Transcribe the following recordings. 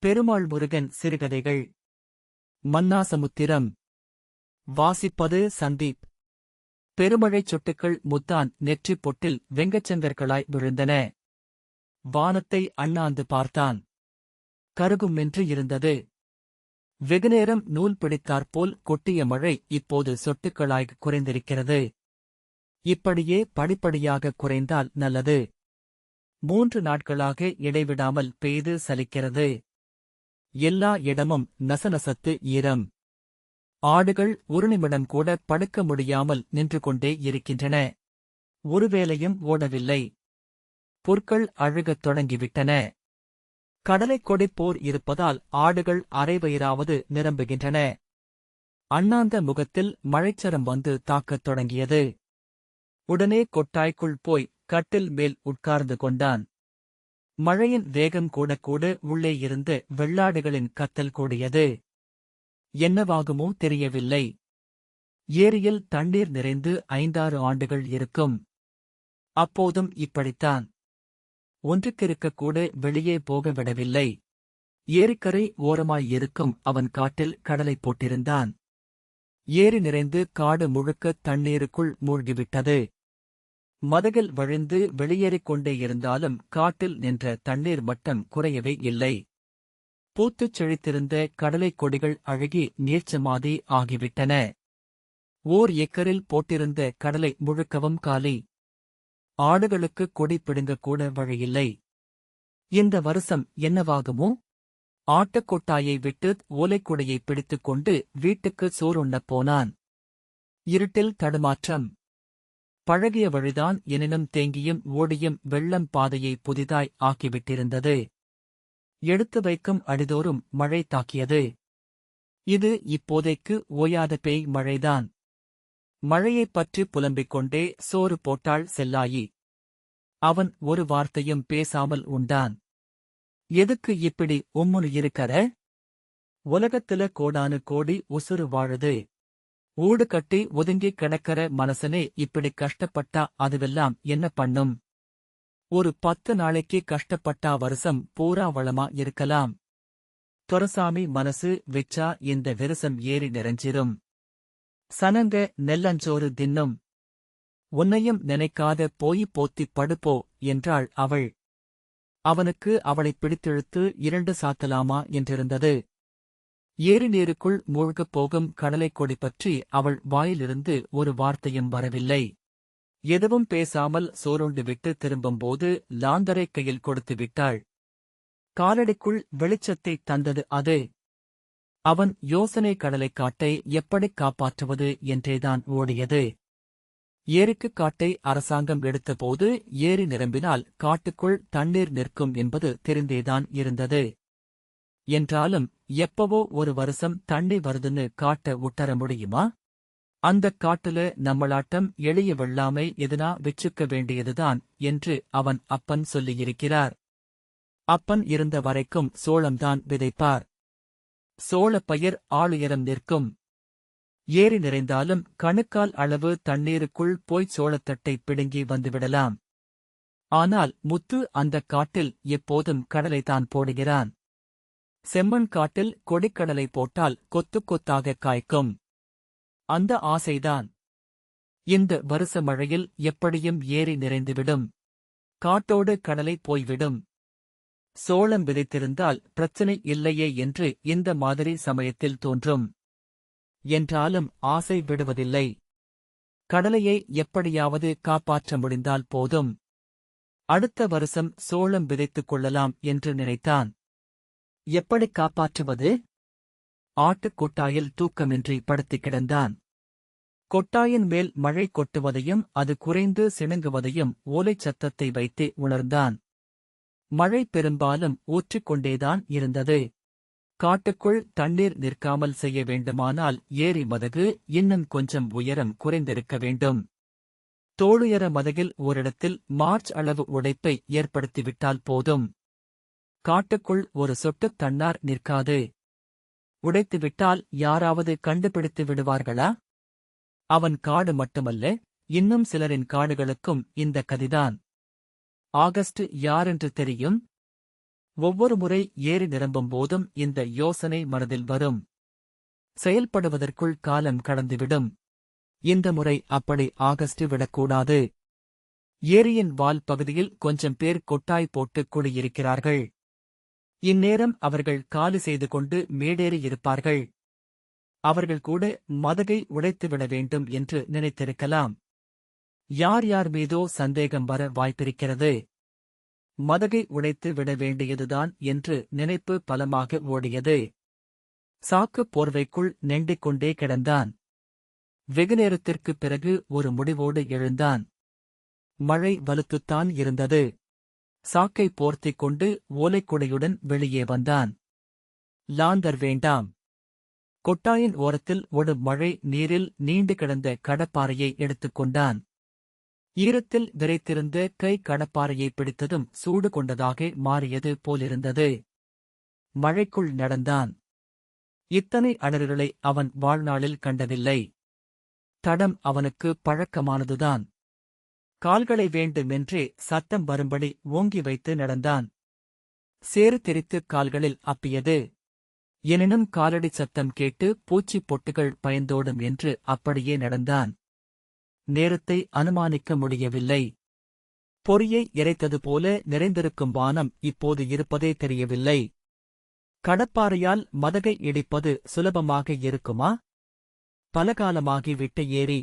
பெருமாள் முருகன் சிறுகதைகள். மன்னாசமுத்திரம். வாசிப்பது சந்தீப். பெருமழைச் சொட்டுக்கள் முத்தான் நெற்றிப் பொட்டில் வெங்கச்செங்கற்களாய் விழுந்தன. வானத்தை அண்ணாந்து பார்த்தான். கருகுமென்று இருந்தது. வெகுநேரம் நூல் பிடித்தாற்போல் கொட்டிய மழை இப்போது சொட்டுக்களாய்க் குறைந்திருக்கிறது. இப்படியே படிப்படியாக குறைந்தால் நல்லது. 3 நாட்களாக இடைவிடாமல் பெய்து சலிக்கிறது. எல்லா இடமும் நசநசத்து ஈரம். ஆடுகள் ஒரு நிமிடம் கூட படுக்க முடியாமல் நின்று கொண்டே இருக்கின்றன. ஒருவேளையும் ஓடவில்லை. புற்கள் அழுகத் தொடங்கிவிட்டன. கடலைக் கொடிப்போர் இருப்பதால் ஆடுகள் அரைவயிறாவது நிரம்புகின்றன. அண்ணாந்த முகத்தில் மழைச்சரம் வந்து தாக்கத் தொடங்கியது. உடனே கொட்டாய்க்குள் போய் கட்டில் மேல் உட்கார்ந்து கொண்டான். மழையின் வேகம் கூட உள்ளே இருந்து வெள்ளாடுகளின் கத்தல் கூடியது. என்னவாகுமோ தெரியவில்லை. ஏரியில் தண்ணீர் நிறைந்து 5-6 ஆண்டுகள் இருக்கும். அப்போதும் இப்படித்தான். ஒன்றுக்கிருக்கக்கூட வெளியே போக விடவில்லை. ஏரிக்கரை ஓரமாயிருக்கும் அவன் காட்டில் கடலை போட்டிருந்தான். ஏரி நிறைந்து காடு முழுக்க தண்ணீருக்குள் மூழ்கிவிட்டது. மதகில் வழிந்து வெளியேறிக் கொண்டே இருந்தாலும் காட்டில் நின்ற தண்ணீர் மட்டம் குறையவே இல்லை. பூத்துச் செழித்திருந்த கடலைக் கொடிகள் அழுகி நீர்ச்சமாதி ஆகிவிட்டன. ஓர் ஏக்கரில் போட்டிருந்த கடலை முழுக்கவும் காலி. ஆடுகளுக்கு கொடி பிடுங்கக்கூட வழியில்லை. இந்த வருஷம் என்னவாகுமோ? ஆட்டுக்கொட்டாயை விட்டு ஓலைக்குடையை பிடித்துக் கொண்டு வீட்டுக்கு சோறுண்ணப் போனான். இருட்டில் தடுமாற்றம். பழகிய வழிதான் எனினும் தேங்கியும் ஓடியும் வெள்ளம் பாதையை புதிதாய் ஆக்கிவிட்டிருந்தது. எடுத்து வைக்கும் அடிதோறும் மழை தாக்கியது. இது இப்போதைக்கு ஓயாத பேய் மழைதான். மழையைப் பற்றி புலம்பிக் கொண்டே சோறு போட்டாள் செல்லாயி. அவன் ஒரு வார்த்தையும் பேசாமல் உண்டான். எதுக்கு இப்படி உம்முனு இருக்கற? உலகத்தில கோடானு கோடி உசுறு வாழுது. ஊடு கட்டி ஒதுங்கி கிடக்கிற மனசனே இப்படி கஷ்டப்பட்டா அதுவெல்லாம் என்ன பண்ணும்? ஒரு 10 நாளைக்கு கஷ்டப்பட்டா வருஷம் பூரா வளமா இருக்கலாம். தொரசாமி மனசு வெச்சா இந்த விரசம் ஏறி நிறைஞ்சிரும். சனங்க நெல்லஞ்சோறு தின்னும். உன்னையும் நினைக்காத போய் போத்திப் படுப்போ என்றாள் அவள். அவனுக்கு அவளைப் பிடித்திழுத்து 2 சாத்தலாமா என்றிருந்தது. ஏரி நீருக்குள் மூழ்கப் போகும் கடலைக் கொடி பற்றி அவள் வாயிலிருந்து ஒரு வார்த்தையும் வரவில்லை. எதுவும் பேசாமல் சோறுண்டு விட்டு திரும்பும்போது லாந்தரை கையில் கொடுத்து விட்டாள். காலடிக்குள் வெளிச்சத்தைத் தந்தது அது. அவன் யோசனை கடலைக் காட்டை எப்படிக் காப்பாற்றுவது என்றேதான் ஓடியது. ஏரிக்குக் காட்டை அரசாங்கம் எடுத்தபோது ஏரி நிரம்பினால் காட்டுக்குள் தண்ணீர் நிற்கும் என்பது தெரிந்தேதான் இருந்தது. என்றாலும் எப்பவோ ஒரு வருஷம் தண்ணி வருதுன்னு காட்ட உட்டர முடியுமா? அந்தக் காட்டுல நம்மளாட்டம் எளிய வெள்ளாமை எதுனா வெச்சுக்க வேண்டியதுதான் என்று அவன் அப்பன் சொல்லியிருக்கிறார். அப்பன் இருந்த வரைக்கும் சோளம்தான் விதைப்பார். சோளப் பயிர் ஆளுயரம் நிற்கும். ஏரி நிறைந்தாலும் கணுக்கால் அளவு தண்ணீருக்குள் போய்ச் சோளத்தட்டை பிடுங்கி வந்துவிடலாம். ஆனால் முத்து அந்தக் காட்டில் எப்போதும் கடலைதான் போடுகிறான். செம்மண் காட்டில் கொடிக்கடலை போட்டால் கொத்துக் கொத்தாகக் காய்க்கும். அந்த ஆசைதான். இந்த வருஷ மழையில் எப்படியும் ஏரி நிறைந்துவிடும். காட்டோடு கடலை போய்விடும். சோளம் விதைத்திருந்தால் பிரச்சனை இல்லையே என்று இந்த மாதிரி சமயத்தில் தோன்றும். என்றாலும் ஆசை விடுவதில்லை. கடலையை எப்படியாவது காப்பாற்ற முடிந்தால் போதும். அடுத்த வருஷம் சோளம் விதைத்துக் கொள்ளலாம் என்று நினைத்தான். எப்படிக் காப்பாற்றுவது? ஆட்டுக் கொட்டாயில் தூக்கமின்றி படுத்துக் கிடந்தான். கொட்டாயின் மேல் மழை கொட்டுவதையும் அது குறைந்து சிணுங்குவதையும் ஓலைச் சத்தத்தை வைத்தே உணர்ந்தான். மழை பெரும்பாலும் ஊற்றிக்கொண்டேதான் இருந்தது. காட்டுக்குள் தண்ணீர் நிற்காமல் செய்ய வேண்டுமானால் ஏரி மதகு இன்னும் கொஞ்சம் உயரம் குறைந்திருக்க வேண்டும். தோளுயர மதகில் ஓரிடத்தில் மார்ச் அளவு உடைப்பை ஏற்படுத்திவிட்டால் போதும். காட்டுக்குள் ஒரு சொட்டுத் தண்ணார் நிற்காது. உடைத்துவிட்டால் யாராவது கண்டுபிடித்து விடுவார்களா? அவன் காடு மட்டுமல்ல, இன்னும் சிலரின் காடுகளுக்கும் இந்த கதிதான். ஆகஸ்ட் யாரென்று தெரியும்? ஒவ்வொரு முறை ஏரி நிரம்பும் போதும் இந்த யோசனை மனதில் வரும். செயல்படுவதற்குள் காலம் கடந்துவிடும். இந்த முறை அப்படி ஆகஸ்ட் விடக்கூடாது. ஏரியின் வால் பகுதியில் கொஞ்சம் பேர் கொட்டாய் போட்டு குடியிருக்கிறார்கள். இந்நேரம் அவர்கள் காலி செய்து கொண்டு மேடேறி இருப்பார்கள். அவர்கள் கூட மதகை உடைத்துவிட வேண்டும் என்று நினைத்திருக்கலாம். யார் யார் மீதோ சந்தேகம் வர வாய்ப்பிருக்கிறது. மதகை உடைத்து விட வேண்டியதுதான் என்று நினைப்பு பலமாக ஓடியது. சாக்கு போர்வைக்குள் நெண்டிக் கொண்டே கிடந்தான். வெகுநேரத்திற்குப் பிறகு ஒரு முடிவோடு எழுந்தான். மழை வலுத்துத்தான் இருந்தது. சாக்கை போர்த்திக் கொண்டு ஓலைக்குடையுடன் வெளியே வந்தான். லாந்தர் வேண்டாம். கொட்டாயின் ஓரத்தில் ஒரு மழை நீரில் நீண்டு கிடந்த கடப்பாறையை எடுத்துக்கொண்டான். ஈரத்தில் விரைத்திருந்த கை கடப்பாறையை பிடித்ததும் சூடு கொண்டதாக மாறியது போலிருந்தது. மழைக்குள் நடந்தான். இத்தனை அடர்களை அவன் வாழ்நாளில் கண்டதில்லை. தடம் அவனுக்கு பழக்கமானதுதான். கால்களை வேண்டுமென்றே சத்தம் வரும்படி ஓங்கி வைத்து நடந்தான். சேறு தெரித்து கால்களில் அப்பியது. எனினும் காலடி சத்தம் கேட்டு பூச்சி பொட்டுகள் பயந்தோடும் என்று அப்படியே நடந்தான். நேரத்தை அனுமானிக்க முடியவில்லை. பொறியை இறைத்தது போல நிறைந்திருக்கும் வானம் இப்போது இருப்பதே தெரியவில்லை. கடப்பாறையால் மதகை இடிப்பது சுலபமாக இருக்குமா? பலகாலமாகி விட்ட ஏரி.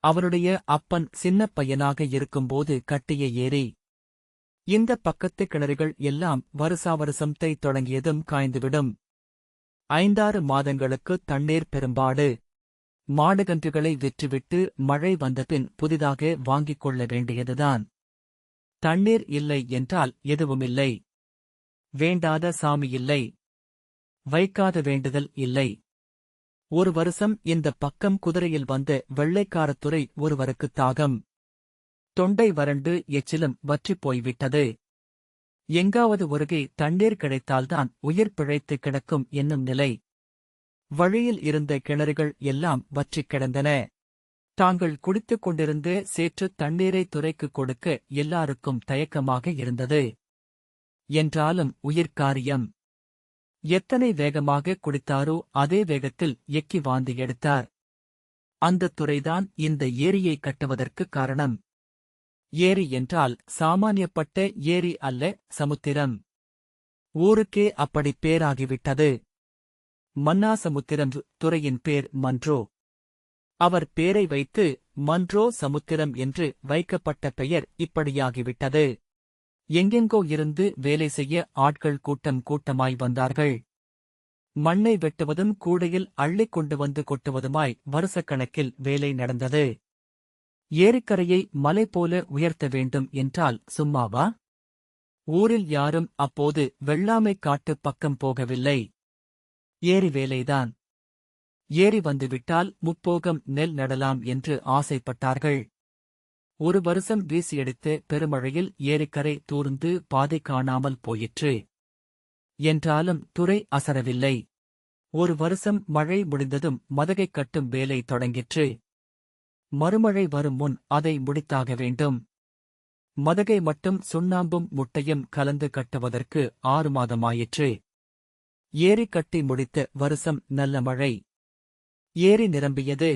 அவருடைய அப்பன் சின்னப் பையனாக இருக்கும்போது கட்டிய ஏரி. இந்த பக்கத்து கிணறுகள் எல்லாம் வருசாவருசம் தொடங்கியதும் காய்ந்துவிடும். 5-6 மாதங்களுக்கு தண்ணீர் பெரும்பாடு. மாடுகன்றுகளை விற்றுவிட்டு மழை வந்தபின் புதிதாக வாங்கிக் கொள்ள வேண்டியதுதான். தண்ணீர் இல்லை என்றால் எதுவுமில்லை. வேண்டாத சாமி இல்லை. வைக்காத வேண்டுதல் இல்லை. ஒரு வருஷம் இந்த பக்கம் குதிரையில் வந்த வெள்ளைக்காரத்துறை ஒருவருக்குத் தாகம். தொண்டை வறண்டு எச்சிலும் வற்றிப் போய்விட்டது. எங்காவது ஒருகை தண்ணீர் கிடைத்தால்தான் உயிர் பிழைத்து கிடக்கும் என்னும் நிலை. வழியில் இருந்த கிணறுகள் எல்லாம் வற்றிக் கிடந்தன. தாங்கள் குடித்துக் கொண்டிருந்த சேற்றுத் தண்ணீரை துறைக்குக் கொடுக்க எல்லாருக்கும் தயக்கமாக இருந்தது. என்றாலும் உயிர்காரியம். எத்தனை வேகமாக குடித்தாரோ அதே வேகத்தில் எக்கி வாந்தி எடுத்தார். அந்தத் துறைதான் இந்த ஏரியை கட்டுவதற்கு காரணம். ஏரி என்றால் சாமானியப்பட்ட ஏரி அல்ல, சமுத்திரம். ஊருக்கே அப்படி பேராகிவிட்டது. மன்னாசமுத்திரம். துறையின் பேர் மன்றோ. அவர் பேரை வைத்து மன்றோ சமுத்திரம் என்று வைக்கப்பட்ட பெயர் இப்படியாகிவிட்டது. எங்கெங்கோ இருந்து வேலை செய்ய ஆட்கள் கூட்டம் கூட்டமாய் வந்தார்கள். மண்ணை வெட்டுவதும் கூடையில் அள்ளிக் கொண்டு வந்து கொட்டுவதுமாய் வருஷக்கணக்கில் வேலை நடந்தது. ஏரிக்கரையை மலை போல உயர்த்த வேண்டும் என்றால் சும்மாவா? ஊரில் யாரும் அப்போது வெள்ளாமைக் காட்டு பக்கம் போகவில்லை. ஏரி வேலைதான். ஏரி வந்துவிட்டால் முப்போகம் நெல் நடலாம் என்று ஆசைப்பட்டார்கள். ஒரு வருஷம் வீசியடித்த பெருமழையில் ஏரிக்கரை தூர்ந்து பாதை காணாமல் போயிற்று. என்றாலும் துறை அசரவில்லை. ஒரு வருஷம் மழை முடிந்ததும் மதகை கட்டும் வேலை தொடங்கிற்று. மறுமழை வரும் முன் அதை முடித்தாக வேண்டும். மதகை மட்டும் சுண்ணாம்பும் முட்டையும் கலந்து கட்டுவதற்கு 6 மாதமாயிற்று. ஏரி கட்டி முடித்த வருஷம் நல்ல மழை. ஏரி நிரம்பியது.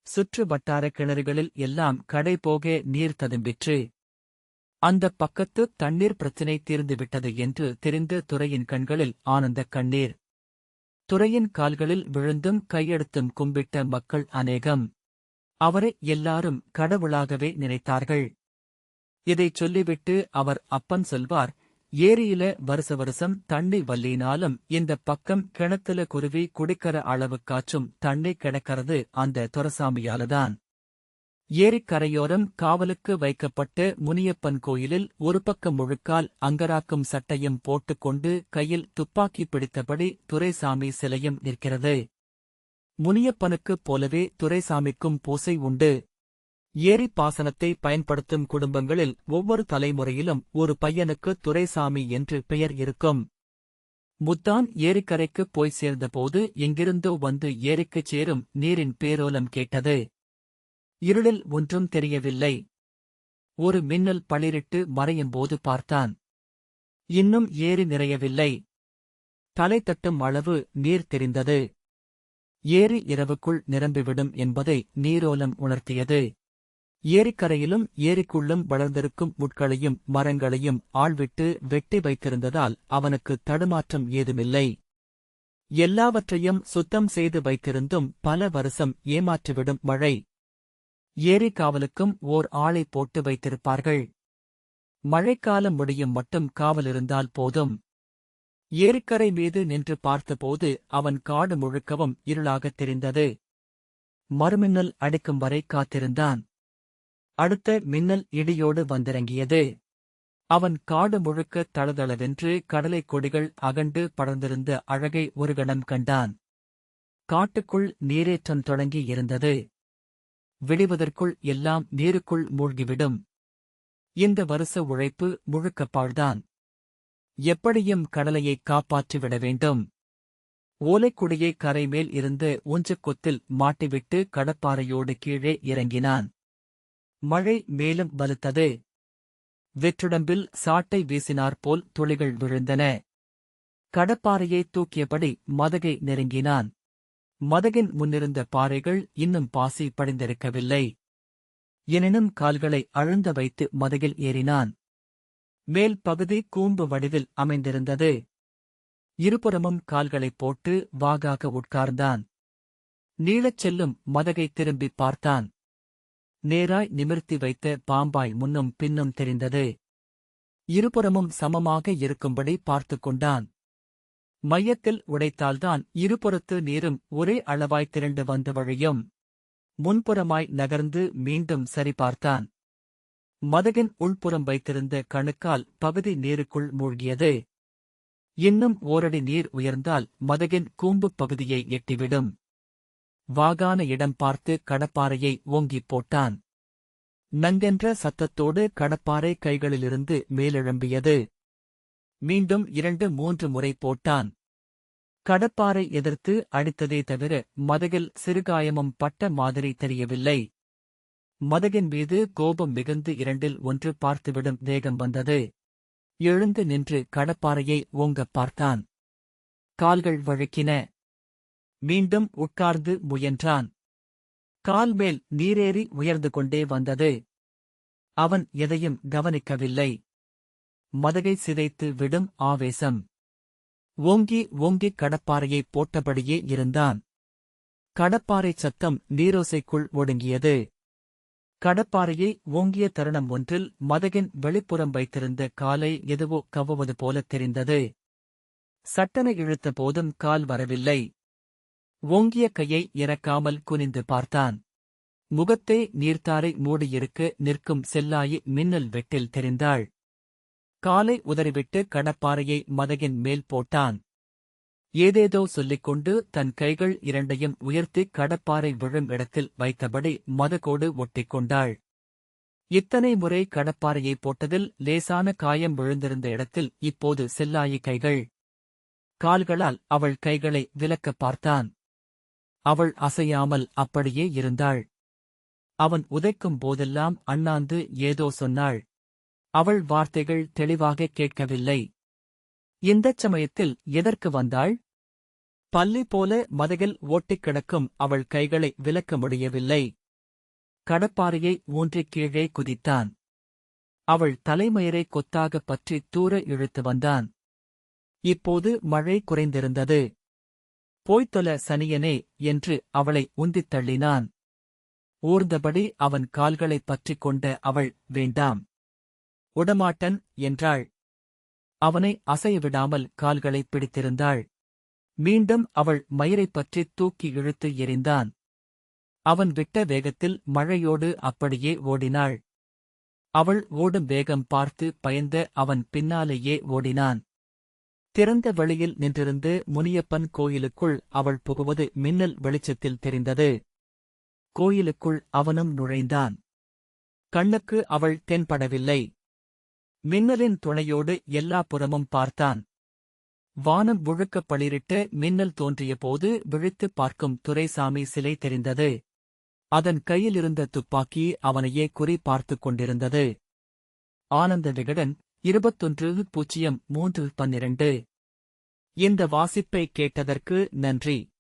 சுற்று வட்டார கிணறுகளில் எல்லாம் கடை போக நீர் ததும்பிற்று. அந்தப் பக்கத்து தண்ணீர் பிரச்சினை தீர்ந்துவிட்டது என்று தெரிந்த துரையின் கண்களில் ஆனந்தக் கண்ணீர். துரையின் கால்களில் விழுந்தும் கையெடுத்தும் கும்பிட்ட மக்கள் அநேகம். அவரை எல்லாரும் கடவுளாகவே நினைத்தார்கள். இதைச் சொல்லிவிட்டு அவர் அப்பன் சொல்வார், ஏரியில வருஷம் தண்ணி வல்லினாலும் இந்தப் பக்கம் கிணத்துல குருவி குடிக்கிற அளவுக்காச்சும் தண்ணி கிடக்கிறது அந்த துரசாமியாலதான். ஏரிக்கரையோரம் காவலுக்கு வைக்கப்பட்ட முனியப்பன் கோயிலில் ஒரு பக்கம் முழுக்கால் அங்கராக்கும் சட்டையும் போட்டுக்கொண்டு கையில் துப்பாக்கி பிடித்தபடி துரைசாமி சிலையும் நிற்கிறது. முனியப்பனுக்குப் போலவே துரைசாமிக்கும் பூசை உண்டு. ஏரி பாசனத்தை பயன்படுத்தும் குடும்பங்களில் ஒவ்வொரு தலைமுறையிலும் ஒரு பையனுக்கு துரைசாமி என்று பெயர் இருக்கும். முத்தான் ஏரிக்கரைக்குப் போய் சேர்ந்தபோது எங்கிருந்தோ வந்து ஏரிக்குச் சேரும் நீரின் பேரோலம் கேட்டது. இருளில் ஒன்றும் தெரியவில்லை. ஒரு மின்னல் பளிரிட்டு மறையும்போது பார்த்தான். இன்னும் ஏரி நிறையவில்லை. தலை தட்டும் அளவு நீர் தெரிந்தது. ஏரி இரவுக்குள் நிரம்பிவிடும் என்பதை நீரோலம் உணர்த்தியது. ஏரிக்கரையிலும் ஏரிக்குள்ளும் வளர்ந்திருக்கும் முட்களையும் மரங்களையும் ஆள்விட்டு வெட்டி வைத்திருந்ததால் அவனுக்கு தடுமாற்றம் ஏதுமில்லை. எல்லாவற்றையும் சுத்தம் செய்து வைத்திருந்தும் பல வருஷம் ஏமாற்றிவிடும் மழை. ஏரி காவலுக்கும் ஓர் ஆளை போட்டு வைத்திருப்பார்கள். மழைக்காலம் முடியும் மட்டும் காவலிருந்தால் போதும். ஏரிக்கரை மீது நின்று பார்த்தபோது அவன் காடு முழுக்கவும் இருளாகத் தெரிந்தது. மறுமின்னல் அடிக்கும் வரை காத்திருந்தான். அடுத்த மின்னல் இடியோடு வந்திறங்கியது. அவன் காடு முழுக்க தளதளவென்று கடலைக் கொடிகள் அகண்டு படர்ந்திருந்த அழகை ஒரு கணம் கண்டான். காட்டுக்குள் நீரேற்றம் தொடங்கி இருந்தது. விடிவதற்குள் எல்லாம் நீருக்குள் மூழ்கிவிடும். இந்த வருஷ உழைப்பு முழுக்க பாழ்தான். எப்படியும் கடலையை காப்பாற்றிவிட வேண்டும். ஓலைக்குடியை கரைமேல் இருந்த ஊஞ்சக்கொத்தில் மாட்டிவிட்டு கடப்பாறையோடு கீழே இறங்கினான். மழை மேலும் வலுத்தது. வெற்றுடம்பில் சாட்டை வீசினாற்போல் துளிகள் விழுந்தன. கடப்பாறையை தூக்கியபடி மதகை நெருங்கினான். மதகின் முன்னிருந்த பாறைகள் இன்னும் பாசி படிந்திருக்கவில்லை. எனினும் கால்களை அழுந்த வைத்து மதகில் ஏறினான். மேல் பகுதி கூம்பு வடிவில் அமைந்திருந்தது. இருபுறமும் கால்களைப் போட்டு வாகாக உட்கார்ந்தான். நீளச் செல்லும் மதகை திரும்பிப் பார்த்தான். நேராய் நிமிர்த்தி வைத்த பாம்பாய் முன்னும் பின்னும் தெரிந்தது. இருபுறமும் சமமாக இருக்கும்படி பார்த்துக் கொண்டான். மையத்தில் உடைத்தால்தான் இருபுறத்து நீரும் ஒரே அளவாய் திரண்டு வந்து வழியும். முன்புறமாய் நகர்ந்து மீண்டும் சரிபார்த்தான். மதகின் உள்புறம் வைத்திருந்த கணுக்கால் பகுதி நீருக்குள் மூழ்கியது. இன்னும் ஓரடி நீர் உயர்ந்தால் மதகின் கூம்புப் பகுதியை எட்டிவிடும். வாகான இடம் பார்த்து கடப்பாறையை ஓங்கிப் போட்டான். நங்கென்ற சத்தத்தோடு கடப்பாறை கைகளிலிருந்து மேலெழும்பியது. மீண்டும் 2-3 முறை போட்டான். கடப்பாறை எதிர்த்து அடித்ததே தவிர மதகில் சிறுகாயமும் பட்ட மாதிரி தெரியவில்லை. மதகின் மீது கோபம் மிகுந்து 2-1 பார்த்துவிடும் வேகம் வந்தது. எழுந்து நின்று கடப்பாறையை ஓங்கப் பார்த்தான். கால்கள் வழுக்கின. மீண்டும் உட்கார்ந்து முயன்றான். கால்மேல் நீரேறி உயர்ந்து கொண்டே வந்தது. அவன் எதையும் கவனிக்கவில்லை. மதகை சிதைத்து விடும் ஆவேசம். ஓங்கி ஓங்கி கடப்பாறையைப் போட்டபடியே இருந்தான். கடப்பாறை சத்தம் நீரோசைக்குள் ஒடுங்கியது. கடப்பாறையை ஓங்கிய தருணம் ஒன்றில் மதகின் வெளிப்புறம் வைத்திருந்த காலை எதுவோ கவ்வுவது போலத் தெரிந்தது. சட்டென இழுத்த போதும் கால் வரவில்லை. ஓங்கிய கையை இறக்காமல் குனிந்து பார்த்தான். முகத்தை நீர்த்தாரை மூடியிருக்க நிற்கும் செல்லாயி மின்னல் வெட்டில் தெரிந்தாள். காலை உதறிவிட்டு கடப்பாறையை மதகின் மேல் போட்டான். ஏதேதோ சொல்லிக்கொண்டு தன் கைகள் 2ஐயும் உயர்த்தி கடப்பாறை விழும் இடத்தில் வைத்தபடி மதகோடு ஒட்டிக்கொண்டாள். இத்தனை முறை கடப்பாறையை போட்டதில் லேசான காயம் விழுந்திருந்த இடத்தில் இப்போது செல்லாயி கைகள். கால்களால் அவள் கைகளை விலக்கப் பார்த்தான். அவள் அசையாமல் அப்படியே இருந்தாள். அவன் உதைக்கும் போதெல்லாம் அண்ணாந்து ஏதோ சொன்னாள். அவள் வார்த்தைகள் தெளிவாக கேட்கவில்லை. இந்தச் சமயத்தில் எதற்கு வந்தாள்? பல்லி போல மதகில் ஓட்டிக் கிடக்கும் அவள் கைகளை விலக்க முடியவில்லை. கடப்பாறையை ஊன்றிக் கீழே குதித்தான். அவள் தலைமயிரை கொத்தாகப் பற்றி தூர இழுத்து வந்தான். இப்போது மழை குறைந்திருந்தது. போய்த்தொல சனியனே என்று அவளை உந்தித் தள்ளினான். ஊர்ந்தபடி அவன் கால்களைப் பற்றிக் கொண்ட அவள் வேண்டாம். உடமாட்டன் என்றாள். அவனை அசையவிடாமல் கால்களைப் பிடித்திருந்தாள். மீண்டும் அவள் மயிரைப் பற்றித் தூக்கி இழுத்து எறிந்தான். அவன் விட்ட வேகத்தில் மழையோடு அப்படியே ஓடினாள். அவள் ஓடும் வேகம் பார்த்து பயந்த அவன் பின்னாலேயே ஓடினான். திறந்த வெளியில் நின்றிருந்து முனியப்பன் கோயிலுக்குள் அவள் புகுவது மின்னல் வெளிச்சத்தில் தெரிந்தது. கோயிலுக்குள் அவனும் நுழைந்தான். கண்ணுக்கு அவள் தென்படவில்லை. மின்னலின் துணையோடு எல்லா புறமும் பார்த்தான். வானம் முழுக்க பளிரிட்ட மின்னல் தோன்றியபோது விழித்துப் பார்க்கும் துரைசாமி சிலை தெரிந்தது. அதன் கையிலிருந்த துப்பாக்கி அவனையே குறி பார்த்துக் கொண்டிருந்தது. ஆனந்த விகடன் 21.03.12. இந்த வாசிப்பை கேட்டதற்கு நன்றி.